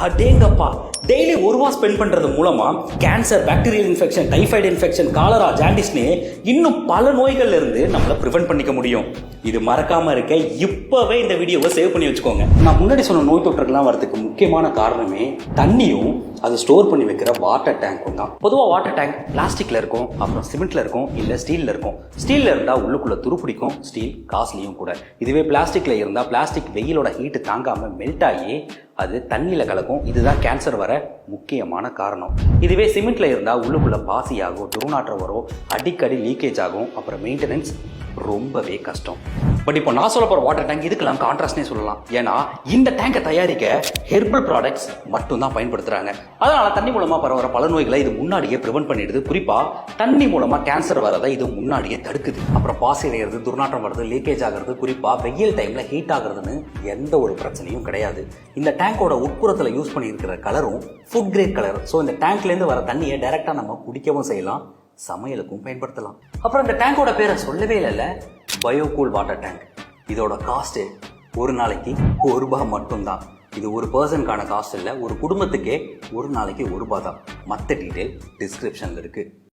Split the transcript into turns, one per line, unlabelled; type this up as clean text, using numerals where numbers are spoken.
அடேங்கப்பா, daily ₹1 spend பண்றது மூலமா cancer, bacterial infection, typhoid infection, cholera, ஜாண்டிஸ்னு இன்னும் பல நோய்கள்ல இருந்து நம்மளை ப்ரிவென்ட் பண்ணிக்க முடியும். இது மறக்காம இருக்க இப்பவே இந்த வீடியோவை சேவ் பண்ணி வச்சுக்கோங்க. நான் முன்னாடி சொன்ன நோய் தொற்றுக்கெல்லாம் வரதுக்கு முக்கியமான காரணமே தண்ணியும் அது ஸ்டோர் பண்ணி வைக்கிற வாட்டர் டேங்க்கும் தான். பொதுவாக வாட்டர் டேங்க் பிளாஸ்டிக்ல இருக்கும், அப்புறம் சிமெண்ட்ல இருக்கும், இல்லை ஸ்டீல்ல இருக்கும். ஸ்டீல்ல இருந்தால் உள்ளுக்குள்ள துருப்பிடிக்கும், ஸ்டீல் காஸ்ட்லியும் கூட. இதுவே பிளாஸ்டிக்ல இருந்தால் பிளாஸ்டிக் வெயிலோட ஹீட்டு தாங்காம மெல்ட் ஆகி அது தண்ணியில் கலக்கும். இதுதான் கேன்சர் வர முக்கியமான காரணம். இதுவே சிமெண்ட்ல இருந்தால் உள்ளுக்குள்ள பாசி ஆகும், துர்நாற்றம் வரும், அடிக்கடி லீக்கேஜ் ஆகும், அப்புறம் மெயின்டெனன்ஸ் ரொம்பவே கஷ்டம். பட் இப்போ நான் சொல்ல போகிற வாட்டர் டேங்க் இதுக்கெல்லாம் கான்ட்ராஸ்ட்னே சொல்லலாம். ஏன்னா இந்த டேங்கை தயாரிக்க ஹெர்பல் ப்ராடக்ட்ஸ் மட்டும்தான் பயன்படுத்துகிறாங்க. அதனால் தண்ணி மூலமாக பரவற பல நோய்களை இது முன்னாடியே ப்ரிவென்ட் பண்ணிடுது. குறிப்பாக தண்ணி மூலமாக கேன்சர் வரதை இது முன்னாடியே தடுக்குது. அப்புறம் பாசி அடைகிறது, துர்நாற்றம் வருது, லீக்கேஜ் ஆகிறது, குறிப்பாக வெயில் டைமில் ஹீட் ஆகுறதுன்னு எந்த ஒரு பிரச்சனையும் கிடையாது. இந்த டேங்கோட உட்புறத்தில் யூஸ் பண்ணியிருக்கிற கலரும் ஃபுட் கிரேட் கலர். ஸோ இந்த டேங்க்லேருந்து வர தண்ணியை டைரெக்டாக நம்ம குடிக்கவும் செய்யலாம், சமையலுக்கும் பயன்படுத்தலாம். அப்புறம் இந்த டேங்கோட பேரை சொல்லவே இல்லைல்ல, பயோகூல் வாட்டர் டேங்க். இதோட காஸ்ட்டு ஒரு நாளைக்கு ₹1 மட்டும்தான். இது ஒரு பர்சனுக்கான காஸ்ட் இல்லை, ஒரு குடும்பத்துக்கே ஒரு நாளைக்கு ₹1 தான். மற்ற டீட்டெயில் டிஸ்கிரிப்ஷனில் இருக்குது.